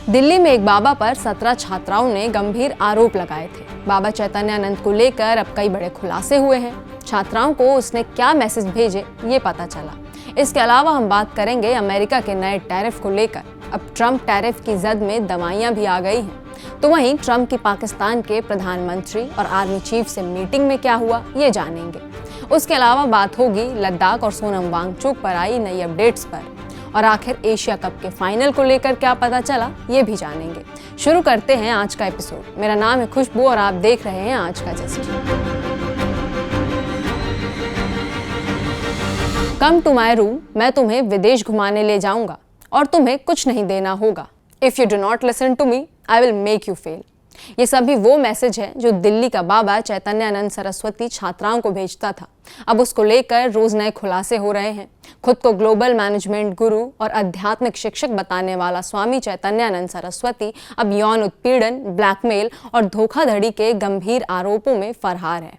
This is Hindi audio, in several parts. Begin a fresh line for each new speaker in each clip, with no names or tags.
दिल्ली में एक बाबा पर 17 छात्राओं ने गंभीर आरोप लगाए थे। बाबा चैतन्यानंद को लेकर अब कई बड़े खुलासे हुए हैं। छात्राओं को उसने क्या मैसेज भेजे ये पता चला। इसके अलावा हम बात करेंगे अमेरिका के नए टैरिफ को लेकर। अब ट्रंप टैरिफ की जद में दवाइयां भी आ गई हैं। तो वहीं ट्रंप की पाकिस्तान के प्रधानमंत्री और आर्मी चीफ से मीटिंग में क्या हुआ ये जानेंगे। उसके अलावा बात होगी लद्दाख और सोनम वांगचुक पर आई नई अपडेट्स पर। और आखिर एशिया कप के फाइनल को लेकर क्या पता चला ये भी जानेंगे। शुरू करते हैं आज का एपिसोड। मेरा नाम है खुशबू और आप देख रहे हैं आज का just. Come to my room, मैं तुम्हें विदेश घुमाने ले जाऊंगा और तुम्हें कुछ नहीं देना होगा। If you do not listen to me, I will make you fail. ये सभी वो मैसेज है जो दिल्ली का बाबा चैतन्यानंद सरस्वती छात्राओं को भेजता था। अब उसको लेकर रोज नए खुलासे हो रहे हैं। खुद को ग्लोबल मैनेजमेंट गुरु और आध्यात्मिक शिक्षक बताने वाला स्वामी चैतन्यानंद सरस्वती अब यौन उत्पीड़न, ब्लैकमेल और धोखाधड़ी के गंभीर आरोपों में फरार है।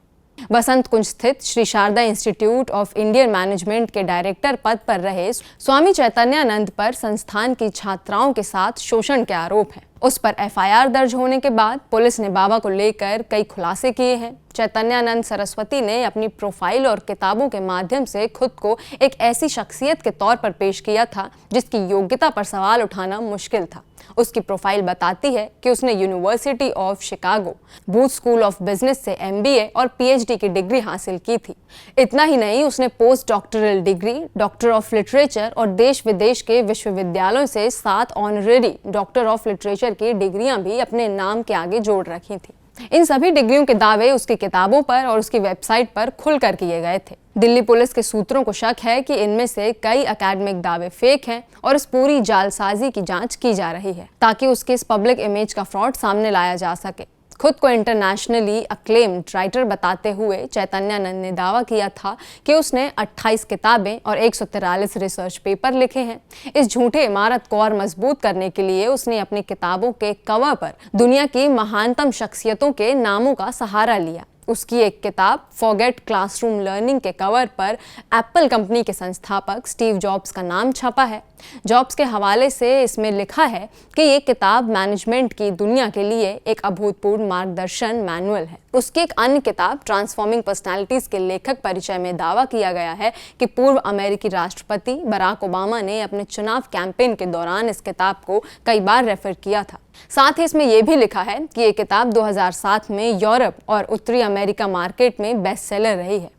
बसंत कुंज स्थित Shri Sharda institute of Indian management के डायरेक्टर पद पर रहे स्वामी चैतन्यानंद पर संस्थान की छात्राओं के साथ शोषण के आरोप हैं। उस पर एफआईआर दर्ज होने के बाद पुलिस ने बाबा को लेकर कई खुलासे किए हैं। चैतन्यानंद सरस्वती ने अपनी प्रोफाइल और किताबों के माध्यम से खुद को एक ऐसी शख्सियत के तौर पर पेश किया था जिसकी योग्यता पर सवाल उठाना मुश्किल था। उसकी प्रोफाइल बताती है कि उसने university of Chicago, booth school of business से एमबीए और पीएचडी की डिग्री हासिल की थी। इतना ही नहीं, उसने post doctoral degree, doctor of literature और देश विदेश के विश्वविद्यालयों से 7 ऑनरेरी डॉक्टर ऑफ लिटरेचर की डिग्रियां भी अपने नाम के आगे जोड़ रखी थी। इन सभी डिग्रियों के दावे उसकी किताबों पर और उसकी वेबसाइट पर खुलकर किए गए थे। दिल्ली पुलिस के सूत्रों को शक है कि इनमें से कई एकेडमिक दावे फेक हैं और इस पूरी जालसाजी की जांच की जा रही है ताकि उसके इस पब्लिक इमेज का फ्रॉड सामने लाया जा सके। खुद को इंटरनेशनली अक्लेम्ड राइटर बताते हुए चैतन्यानंद ने दावा किया था कि उसने 28 किताबें और 143 रिसर्च पेपर लिखे हैं। इस झूठे इमारत को और मजबूत करने के लिए उसने अपनी किताबों के कवर पर दुनिया की महानतम शख्सियतों के नामों का सहारा लिया। उसकी एक किताब फॉरगेट क्लासरूम लर्निंग के कवर पर एप्पल कंपनी के संस्थापक स्टीव जॉब्स का नाम छपा है। जॉब्स के हवाले से इसमें लिखा है कि ये किताब मैनेजमेंट की दुनिया के लिए एक अभूतपूर्व मार्गदर्शन मैनुअल है। उसकी एक अन्य किताब ट्रांसफॉर्मिंग पर्सनालिटीज के लेखक परिचय में दावा किया गया है कि पूर्व अमेरिकी राष्ट्रपति बराक ओबामा ने अपने चुनाव कैंपेन के दौरान इस किताब को कई बार रेफर किया था। साथ ही इसमें यह भी लिखा है कि ये किताब 2007 में यूरोप और उत्तरी अमेरिका मार्केट में बेस्ट सेलर रही है।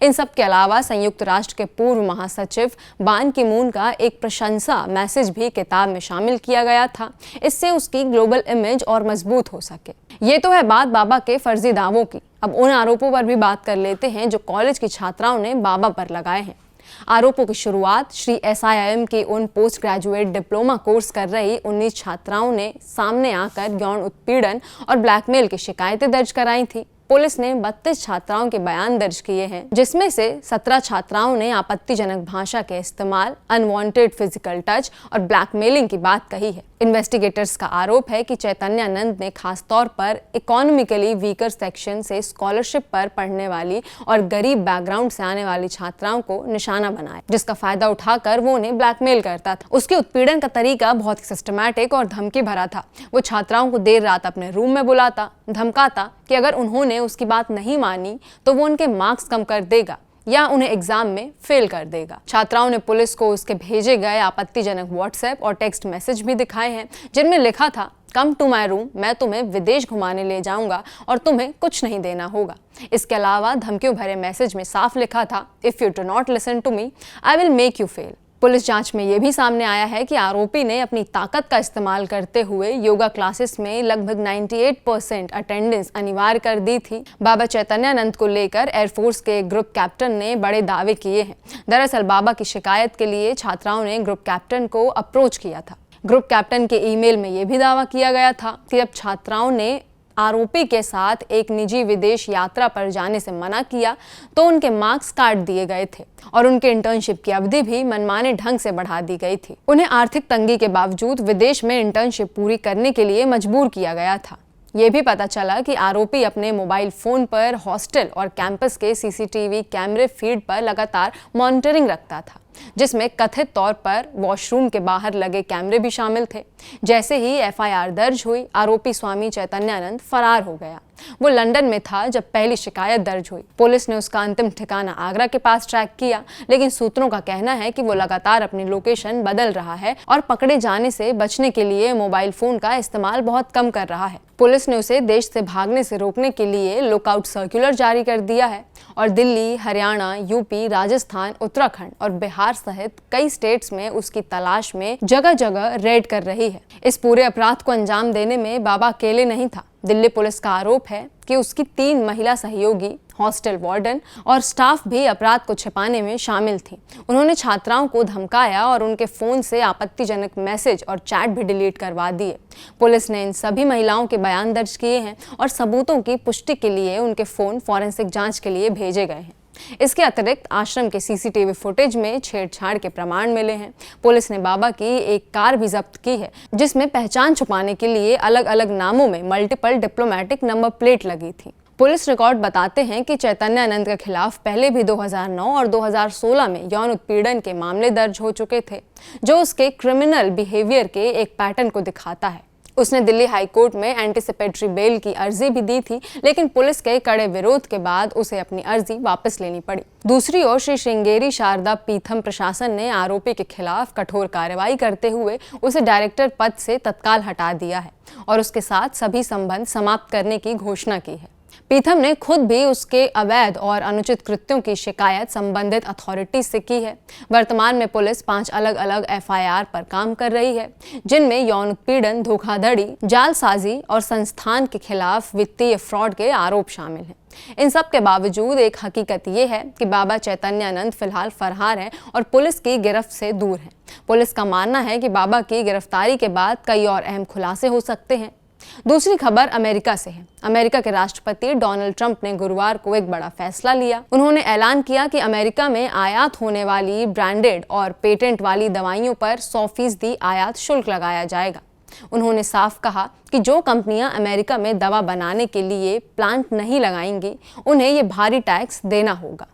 इन सब के अलावा संयुक्त राष्ट्र के पूर्व महासचिव बान की मून का एक प्रशंसा मैसेज भी किताब में शामिल किया गया था। इससे उसकी ग्लोबल इमेज और मजबूत हो सके। ये तो है बात बाबा के फर्जी दावों की। अब उन आरोपों पर भी बात कर लेते हैं जो कॉलेज की छात्राओं ने बाबा पर लगाए हैं। आरोपों की शुरुआत श्री SIIM के उन पोस्ट ग्रेजुएट डिप्लोमा कोर्स कर रही 19 छात्राओं ने सामने आकर यौन उत्पीड़न और ब्लैकमेल की शिकायतें दर्ज कराई थी। पुलिस ने 32 छात्राओं के बयान दर्ज किए हैं, जिसमें से 17 छात्राओं ने आपत्तिजनक भाषा के इस्तेमाल, अनवांटेड फिजिकल टच और ब्लैकमेलिंग की बात कही है। इन्वेस्टिगेटर्स का आरोप है कि चैतन्यानंद ने खासतौर पर इकोनॉमिकली वीकर सेक्शन से स्कॉलरशिप पर पढ़ने वाली और गरीब बैकग्राउंड से आने वाली छात्राओं को निशाना बनाया, जिसका फायदा उठाकर वो उन्हें ब्लैकमेल करता था। उसके उत्पीड़न का तरीका बहुत ही सिस्टमैटिक और धमकी भरा था। वो छात्राओं को देर रात अपने रूम में बुलाता, धमकाता कि अगर उन्होंने उसकी बात नहीं मानी तो वो उनके मार्क्स कम कर देगा या उन्हें एग्जाम में फेल कर देगा। छात्राओं ने पुलिस को उसके भेजे गए आपत्तिजनक व्हाट्सएप और टेक्स्ट मैसेज भी दिखाए हैं, जिनमें लिखा था, कम टू माई रूम, मैं तुम्हें विदेश घुमाने ले जाऊंगा और तुम्हें कुछ नहीं देना होगा। इसके अलावा धमकियों भरे मैसेज में साफ लिखा था, if you do not listen to me, I will make you fail. Police जांच में यह भी सामने आया है कि आरोपी ने अपनी ताकत का इस्तेमाल करते हुए योगा क्लासेस में लगभग 98% अटेंडेंस अनिवार्य कर दी थी। बाबा चैतन्यानंद को लेकर एयरफोर्स के ग्रुप कैप्टन ने बड़े दावे किए हैं। दरअसल बाबा की शिकायत के लिए छात्राओं ने ग्रुप कैप्टन को अप्रोच किया था। ग्रुप कैप्टन के ईमेल में यह भी दावा किया गया था कि जब छात्राओं ने आरोपी के साथ एक निजी विदेश यात्रा पर जाने से मना किया तो उनके मार्क्स काट दिए गए थे और उनके इंटर्नशिप की अवधि भी मनमाने ढंग से बढ़ा दी गई थी। उन्हें आर्थिक तंगी के बावजूद विदेश में इंटर्नशिप पूरी करने के लिए मजबूर किया गया था। ये भी पता चला कि आरोपी अपने मोबाइल फोन पर हॉस्टल और कैंपस के सीसीटीवी कैमरे फीड पर लगातार मॉनिटरिंग रखता था। जिसमें कथित तौर पर वॉशरूम के बाहर लगे कैमरे भी शामिल थे। जैसे ही एफआईआर दर्ज हुई, आरोपी स्वामी चैतन्यानंद फरार हो गया। वो लंदन में था जब पहली शिकायत दर्ज हुई। पुलिस ने उसका अंतिम ठिकाना आगरा के पास ट्रैक किया, लेकिन सूत्रों का कहना है कि वो लगातार अपनी लोकेशन बदल रहा है और पकड़े जाने से बचने के लिए मोबाइल फोन का इस्तेमाल बहुत कम कर रहा है। पुलिस ने उसे देश से भागने से रोकने के लिए लुकआउट सर्कुलर जारी कर दिया है और दिल्ली, हरियाणा, यूपी, राजस्थान, उत्तराखंड और बिहार सहित कई स्टेट्स में उसकी तलाश में जगह जगह रेड कर रही है। इस पूरे अपराध को अंजाम देने में बाबा अकेले नहीं था। दिल्ली पुलिस का आरोप है कि उसकी 3 महिला सहयोगी, हॉस्टल वार्डन और स्टाफ भी अपराध को छिपाने में शामिल थी। उन्होंने छात्राओं को धमकाया और उनके फोन से आपत्तिजनक मैसेज और चैट भी डिलीट करवा दिए। पुलिस ने इन सभी महिलाओं के बयान दर्ज किए हैं और सबूतों की पुष्टि के लिए उनके फोन फॉरेंसिक जांच के लिए भेजे गए हैं। इसके अतिरिक्त आश्रम के सीसीटीवी फुटेज में छेड़छाड़ के प्रमाण मिले हैं। पुलिस ने बाबा की एक कार भी जब्त की है, जिसमें पहचान छुपाने के लिए अलग अलग नामों में मल्टीपल डिप्लोमेटिक नंबर प्लेट लगी थी। पुलिस रिकॉर्ड बताते हैं कि चैतन्यानंद के खिलाफ पहले भी 2009 और 2016 में यौन उत्पीड़न के मामले दर्ज हो चुके थे, जो उसके क्रिमिनल बिहेवियर के एक पैटर्न को दिखाता है। उसने दिल्ली हाई कोर्ट में एंटीसिपेटरी बेल की अर्जी भी दी थी, लेकिन पुलिस के कड़े विरोध के बाद उसे अपनी अर्जी वापस लेनी पड़ी। दूसरी ओर श्री श्रृंगेरी शारदा पीठम प्रशासन ने आरोपी के खिलाफ कठोर कार्रवाई करते हुए उसे डायरेक्टर पद से तत्काल हटा दिया है और उसके साथ सभी संबंध समाप्त करने की घोषणा की है। पीठम ने खुद भी उसके अवैध और अनुचित कृत्यों की शिकायत संबंधित अथॉरिटीज से की है। वर्तमान में पुलिस 5 अलग अलग एफआईआर पर काम कर रही है, जिनमें यौन उत्पीड़न, धोखाधड़ी, जालसाजी और संस्थान के खिलाफ वित्तीय फ्रॉड के आरोप शामिल हैं। इन सब के बावजूद एक हकीकत ये है कि बाबा चैतन्यानंद फिलहाल फरार हैं और पुलिस की गिरफ्त से दूर हैं। पुलिस का मानना है कि बाबा की गिरफ्तारी के बाद कई और अहम खुलासे हो सकते हैं। दूसरी खबर अमेरिका से है। अमेरिका के राष्ट्रपति डोनाल्ड ट्रंप ने गुरुवार को एक बड़ा फैसला लिया। उन्होंने ऐलान किया कि अमेरिका में आयात होने वाली ब्रांडेड और पेटेंट वाली दवाइयों पर 100% आयात शुल्क लगाया जाएगा। उन्होंने साफ कहा कि जो कंपनियां अमेरिका में दवा बनाने के लिए प्लांट नहीं लगाएंगी, उन्हें ये भारी टैक्स देना होगा।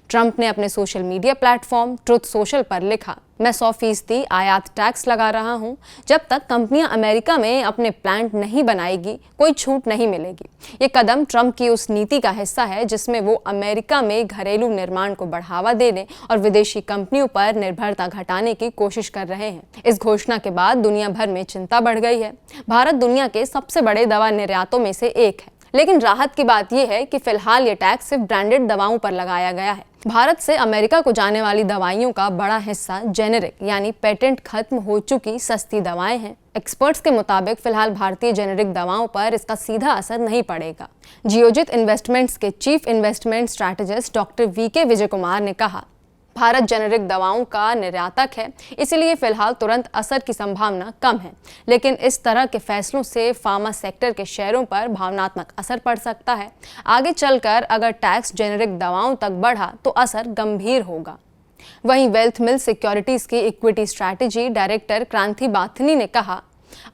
ट्रंप ने अपने social media platform truth social पर लिखा, मैं 100% आयात टैक्स लगा रहा हूं। जब तक कंपनियां अमेरिका में अपने प्लांट नहीं बनाएगी, कोई छूट नहीं मिलेगी। ये कदम ट्रंप की उस नीति का हिस्सा है जिसमें वो अमेरिका में घरेलू निर्माण को बढ़ावा देने और विदेशी कंपनियों पर निर्भरता घटाने की कोशिश कर रहे हैं। इस घोषणा के बाद दुनिया भर में चिंता बढ़ गई है। भारत दुनिया के सबसे बड़े दवा निर्यातों में से एक है, लेकिन राहत की बात यह है कि फिलहाल ये टैक्स सिर्फ ब्रांडेड दवाओं पर लगाया गया है। भारत से अमेरिका को जाने वाली दवाइयों का बड़ा हिस्सा जेनेरिक यानी पेटेंट खत्म हो चुकी सस्ती दवाएं हैं। एक्सपर्ट्स के मुताबिक फिलहाल भारतीय जेनेरिक दवाओं पर इसका सीधा असर नहीं पड़ेगा। जियोजित इन्वेस्टमेंट्स के chief investment strategist doctor V K Vijay Kumar ने कहा, भारत जेनेरिक दवाओं का निर्यातक है, इसलिए फिलहाल तुरंत असर की संभावना कम है, लेकिन इस तरह के फैसलों से फार्मा सेक्टर के शेयरों पर भावनात्मक असर पड़ सकता है। आगे चलकर अगर टैक्स जेनेरिक दवाओं तक बढ़ा तो असर गंभीर होगा। वहीं वेल्थ मिल सिक्योरिटीज की इक्विटी स्ट्रैटेजी डायरेक्टर क्रांति बाथनी ने कहा,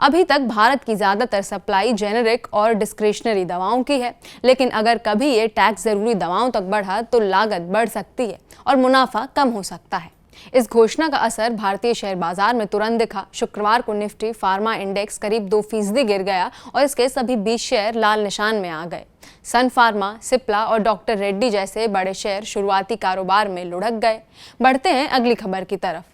अभी तक भारत की ज्यादातर सप्लाई जेनेरिक और डिस्क्रिशनरी दवाओं की है, लेकिन अगर कभी ये टैक्स जरूरी दवाओं तक बढ़ा तो लागत बढ़ सकती है और मुनाफा कम हो सकता है। इस घोषणा का असर भारतीय शेयर बाजार में तुरंत दिखा। शुक्रवार को निफ्टी फार्मा इंडेक्स करीब 2% गिर गया और इसके सभी 20 शेयर लाल निशान में आ गए। सन फार्मा, सिप्ला और डॉक्टर रेड्डी जैसे बड़े शेयर शुरुआती कारोबार में लुढ़क गए। बढ़ते हैं अगली खबर की तरफ।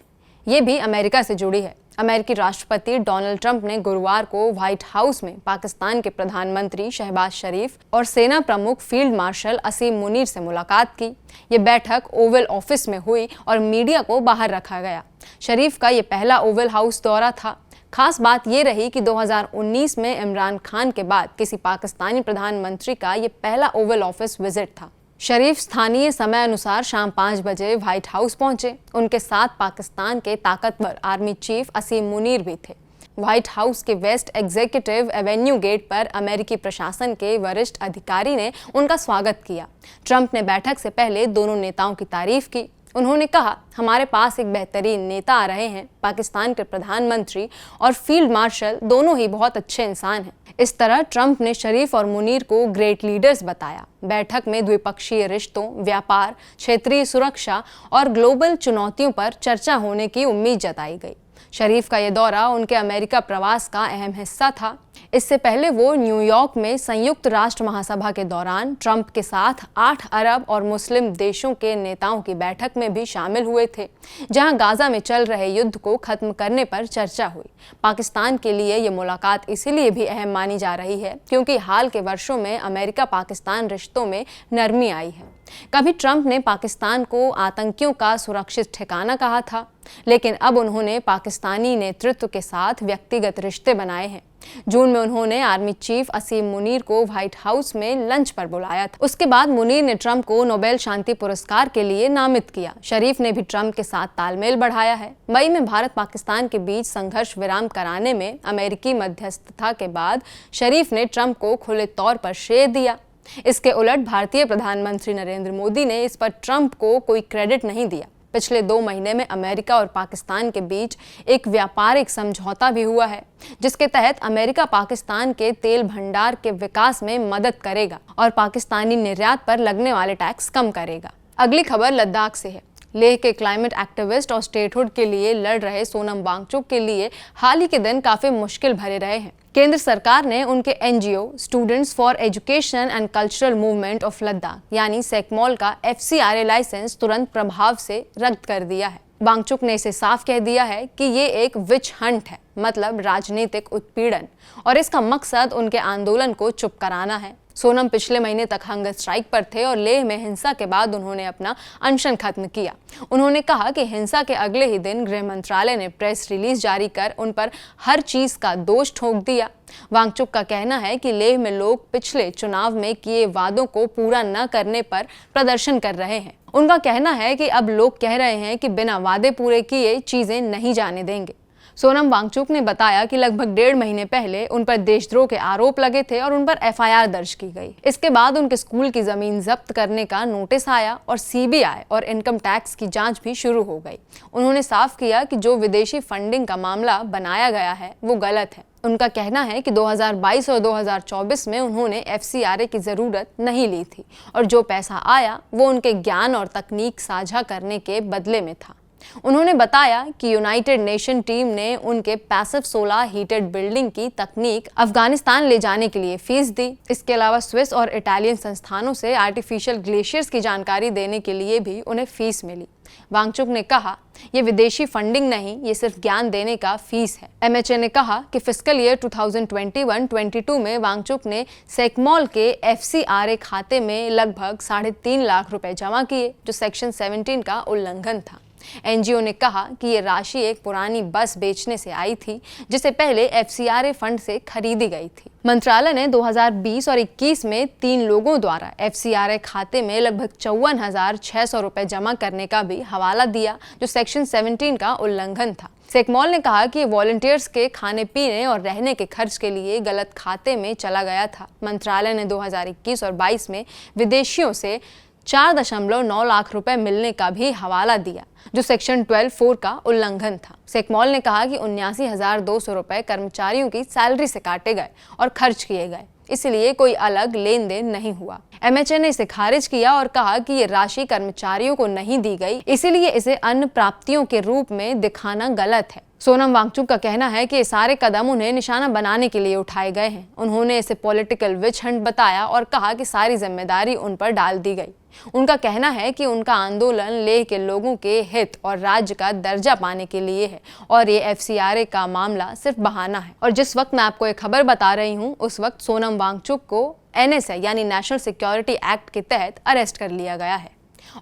ये भी अमेरिका से जुड़ी है। अमेरिकी राष्ट्रपति डोनाल्ड ट्रंप ने गुरुवार को व्हाइट हाउस में पाकिस्तान के प्रधानमंत्री शहबाज शरीफ और सेना प्रमुख फील्ड मार्शल असीम मुनीर से मुलाकात की। ये बैठक ओवल ऑफिस में हुई और मीडिया को बाहर रखा गया। शरीफ का ये पहला ओवल हाउस दौरा था। खास बात ये रही कि 2019 में इमरान खान के बाद किसी पाकिस्तानी प्रधानमंत्री का ये पहला ओवल ऑफिस विजिट था। शरीफ स्थानीय समय अनुसार शाम 5 बजे व्हाइट हाउस पहुंचे। उनके साथ पाकिस्तान के ताकतवर आर्मी चीफ असीम मुनीर भी थे। व्हाइट हाउस के वेस्ट एग्जीक्यूटिव एवेन्यू गेट पर अमेरिकी प्रशासन के वरिष्ठ अधिकारी ने उनका स्वागत किया। ट्रंप ने बैठक से पहले दोनों नेताओं की तारीफ की। उन्होंने कहा, हमारे पास एक बेहतरीन नेता आ रहे हैं। पाकिस्तान के प्रधानमंत्री और फील्ड मार्शल दोनों ही बहुत अच्छे इंसान हैं। इस तरह ट्रंप ने शरीफ और मुनीर को ग्रेट लीडर्स बताया। बैठक में द्विपक्षीय रिश्तों, व्यापार, क्षेत्रीय सुरक्षा और ग्लोबल चुनौतियों पर चर्चा होने की उम्मीद जताई गई। शरीफ का यह दौरा उनके अमेरिका प्रवास का अहम हिस्सा था। इससे पहले वो न्यूयॉर्क में संयुक्त राष्ट्र महासभा के दौरान ट्रंप के साथ 8 अरब और मुस्लिम देशों के नेताओं की बैठक में भी शामिल हुए थे, जहां गाजा में चल रहे युद्ध को खत्म करने पर चर्चा हुई। पाकिस्तान के लिए ये मुलाकात इसीलिए भी अहम मानी जा रही है क्योंकि हाल के वर्षों में अमेरिका पाकिस्तान रिश्तों में नरमी आई है। कभी ट्रंप ने पाकिस्तान को आतंकियों का सुरक्षित ठिकाना कहा था, लेकिन अब उन्होंने पाकिस्तानी नेतृत्व के साथ व्यक्तिगत रिश्ते बनाए हैं। जून में उन्होंने आर्मी चीफ असीम मुनीर को व्हाइट हाउस में लंच पर बुलाया था। उसके बाद मुनीर ने ट्रंप को नोबेल शांति पुरस्कार के लिए नामित किया। शरीफ ने भी ट्रंप के साथ तालमेल बढ़ाया है। मई में भारत पाकिस्तान के बीच संघर्ष विराम कराने में अमेरिकी मध्यस्थता के बाद शरीफ ने ट्रंप को खुले तौर पर श्रेय दिया। इसके उलट भारतीय प्रधानमंत्री नरेंद्र मोदी ने इस पर ट्रंप को कोई क्रेडिट नहीं दिया। पिछले 2 महीने में अमेरिका और पाकिस्तान के बीच एक व्यापारिक समझौता भी हुआ है, जिसके तहत अमेरिका पाकिस्तान के तेल भंडार के विकास में मदद करेगा और पाकिस्तानी निर्यात पर लगने वाले टैक्स कम करेगा। अगली खबर लद्दाख से है। लेह के क्लाइमेट एक्टिविस्ट और स्टेटहुड के लिए लड़ रहे सोनम वांगचुक के लिए हाल ही के दिन काफी मुश्किल भरे रहे हैं। केंद्र सरकार ने उनके NGO students for education and cultural movement of Ladakh यानी सेकमॉल का FCRA लाइसेंस तुरंत प्रभाव से रद्द कर दिया है। वांगचुक ने इसे साफ कह दिया है कि ये एक विच हंट है, मतलब राजनीतिक उत्पीड़न, और इसका मकसद उनके आंदोलन को चुप कराना है। सोनम पिछले महीने तक हंगर स्ट्राइक पर थे और लेह में हिंसा के बाद उन्होंने अपना अनशन खत्म किया। उन्होंने कहा कि हिंसा के अगले ही दिन गृह मंत्रालय ने प्रेस रिलीज जारी कर उन पर हर चीज का दोष ठोक दिया। वांगचुक का कहना है कि लेह में लोग पिछले चुनाव में किए वादों को पूरा न करने पर प्रदर्शन कर रहे हैं। उनका कहना है कि अब लोग कह रहे हैं कि बिना वादे पूरे किए चीजें नहीं जाने देंगे। सोनम वांगचुक ने बताया कि लगभग 1.5 महीने पहले उन पर देशद्रोह के आरोप लगे थे और उन पर FIR दर्ज की गई। इसके बाद उनके स्कूल की जमीन जब्त करने का नोटिस आया और CBI और इनकम टैक्स की जांच भी शुरू हो गई। उन्होंने साफ किया कि जो विदेशी फंडिंग का मामला बनाया गया है वो गलत है। उनका कहना है कि 2022 और 2024 में उन्होंने FCRA की जरूरत नहीं ली थी और जो पैसा आया वो उनके ज्ञान और तकनीक साझा करने के बदले में था। उन्होंने बताया कि यूनाइटेड नेशन टीम ने उनके पैसिव सोलर हीटेड बिल्डिंग की तकनीक अफगानिस्तान ले जाने के लिए फीस दी। इसके अलावा स्विस और इटालियन संस्थानों से आर्टिफिशियल ग्लेशियर्स की जानकारी देने के लिए भी उन्हें फीस मिली। वांगचुक ने कहा, ये विदेशी फंडिंग नहीं, ये सिर्फ ज्ञान देने का फीस है। MHA ने कहा कि फिस्कल ईयर 2021-22 में वांगचुक ने सेकमॉल के FCRA खाते में लगभग 3.5 लाख रुपए जमा किए, जो सेक्शन 17 का उल्लंघन था। NGO ने कहा कि ये राशि एक पुरानी बस बेचने से आई थी, जिसे पहले FCRA फंड से खरीदी गई थी। मंत्रालय ने 2020 और 21 में 3 लोगों द्वारा FCRA खाते में लगभग 54,600 रुपए जमा करने का भी हवाला दिया, जो सेक्शन 17 का उल्लंघन था। सेकमॉल ने कहा कि वॉलंटियर्स के खाने पीने और रहने के खर्च के लिए गलत खाते में चला गया था। मंत्रालय ने 2021 और 22 में विदेशियों से 4.9 लाख रुपए मिलने का भी हवाला दिया, जो सेक्शन 12(4) का उल्लंघन था। सेकमॉल ने कहा कि 79,200 रुपए कर्मचारियों की सैलरी से काटे गए और खर्च किए गए, इसलिए कोई अलग लेन देन नहीं हुआ। MHA ने इसे खारिज किया और कहा कि ये राशि कर्मचारियों को नहीं दी गई, इसीलिए इसे अन्य प्राप्तियों के रूप में दिखाना गलत है। सोनम वांगचुक का कहना है कि ये सारे कदम उन्हें निशाना बनाने के लिए उठाए गए हैं। उन्होंने इसे पॉलिटिकल विच हंट बताया और कहा कि सारी जिम्मेदारी उन पर डाल दी गई। उनका कहना है कि उनका आंदोलन लेह के लोगों के हित और राज्य का दर्जा पाने के लिए है और ये FCRA का मामला सिर्फ बहाना है। और जिस वक्त मैं आपको एक खबर बता रही हूँ, उस वक्त सोनम वांगचुक को NSA यानी नेशनल सिक्योरिटी एक्ट के तहत अरेस्ट कर लिया गया है।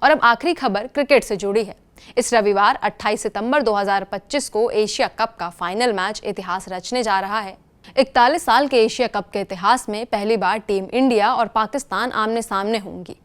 और अब आखिरी खबर क्रिकेट से जुड़ी है। इस रविवार 28 सितंबर 2025 को एशिया कप का फाइनल मैच इतिहास रचने जा रहा है। 41 साल के एशिया कप के इतिहास में पहली बार टीम इंडिया और पाकिस्तान आमने सामने होंगी।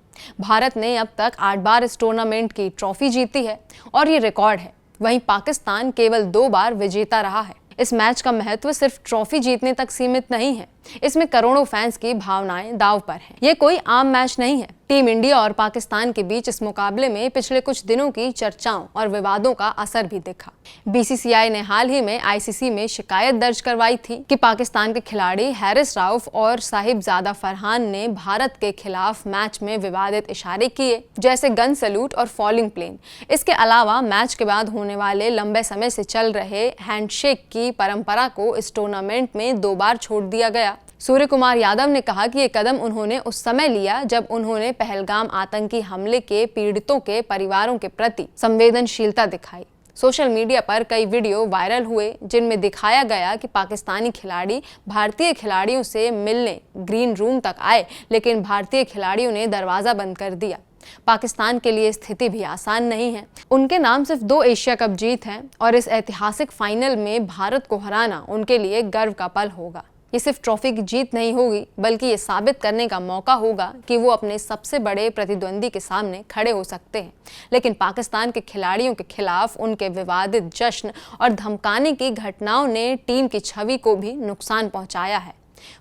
भारत ने अब तक 8 बार इस टूर्नामेंट की ट्रॉफी जीती है और ये रिकॉर्ड है। वहीं पाकिस्तान केवल 2 बार विजेता रहा है। इस मैच का महत्व सिर्फ ट्रॉफी जीतने तक सीमित नहीं है, इसमें करोड़ों फैंस की भावनाएं दांव पर हैं। ये कोई आम मैच नहीं है, टीम इंडिया और पाकिस्तान के बीच इस मुकाबले में पिछले कुछ दिनों की चर्चाओं और विवादों का असर भी दिखा। बीसीसीआई ने हाल ही में आईसीसी में शिकायत दर्ज करवाई थी कि पाकिस्तान के खिलाड़ी हारिस राउफ और साहिबजादा फरहान ने भारत के खिलाफ मैच में विवादित इशारे किए, जैसे गन सैल्यूट और फॉलिंग प्लेन। इसके अलावा मैच के बाद होने वाले लंबे समय से चल रहे हैंडशेक की परंपरा को इस टूर्नामेंट में 2 बार छोड़ दिया गया। सूर्य कुमार यादव ने कहा कि ये कदम उन्होंने उस समय लिया जब उन्होंने पहलगाम आतंकी हमले के पीड़ितों के परिवारों के प्रति संवेदनशीलता दिखाई। सोशल मीडिया पर कई वीडियो वायरल हुए जिनमें दिखाया गया कि पाकिस्तानी खिलाड़ी भारतीय खिलाड़ियों से मिलने ग्रीन रूम तक आए, लेकिन भारतीय खिलाड़ियों ने दरवाजा बंद कर दिया। पाकिस्तान के लिए स्थिति भी आसान नहीं है। उनके नाम सिर्फ 2 एशिया कप जीत हैं और इस ऐतिहासिक फाइनल में भारत को हराना उनके लिए गर्व का पल होगा। ये सिर्फ ट्रॉफी की जीत नहीं होगी, बल्कि ये साबित करने का मौका होगा कि वो अपने सबसे बड़े प्रतिद्वंदी के सामने खड़े हो सकते हैं। लेकिन पाकिस्तान के खिलाड़ियों के खिलाफ उनके विवादित जश्न और धमकाने की घटनाओं ने टीम की छवि को भी नुकसान पहुंचाया है।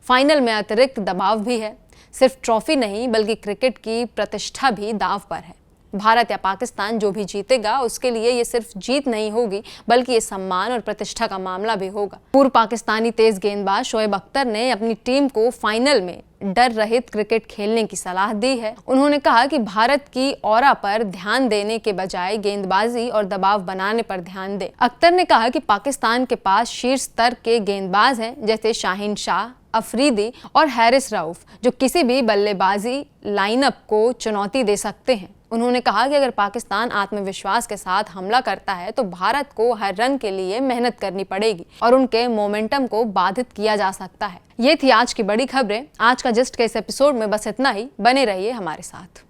फाइनल में अतिरिक्त दबाव भी है। सिर्फ ट्रॉफी नहीं, बल्कि क्रिकेट की प्रतिष्ठा भी दांव पर है। भारत या पाकिस्तान जो भी जीतेगा उसके लिए ये सिर्फ जीत नहीं होगी, बल्कि ये सम्मान और प्रतिष्ठा का मामला भी होगा। पूर्व पाकिस्तानी तेज गेंदबाज शोएब अख्तर ने अपनी टीम को फाइनल में डर रहित क्रिकेट खेलने की सलाह दी है। उन्होंने कहा कि भारत की ऑरा पर ध्यान देने के बजाय गेंदबाजी और दबाव बनाने पर ध्यान दे। अख्तर ने कहा कि पाकिस्तान के पास शीर्ष स्तर के गेंदबाज हैं, जैसे शाहीन शाह, अफरीदी और हारिस राउफ, जो किसी भी बल्लेबाजी लाइनअप को चुनौती दे सकते हैं। उन्होंने कहा कि अगर पाकिस्तान आत्मविश्वास के साथ हमला करता है तो भारत को हर रन के लिए मेहनत करनी पड़ेगी और उनके मोमेंटम को बाधित किया जा सकता है। ये थी आज की बड़ी खबरें। आज का जस्ट के इस एपिसोड में बस इतना ही। बने रहिए हमारे साथ।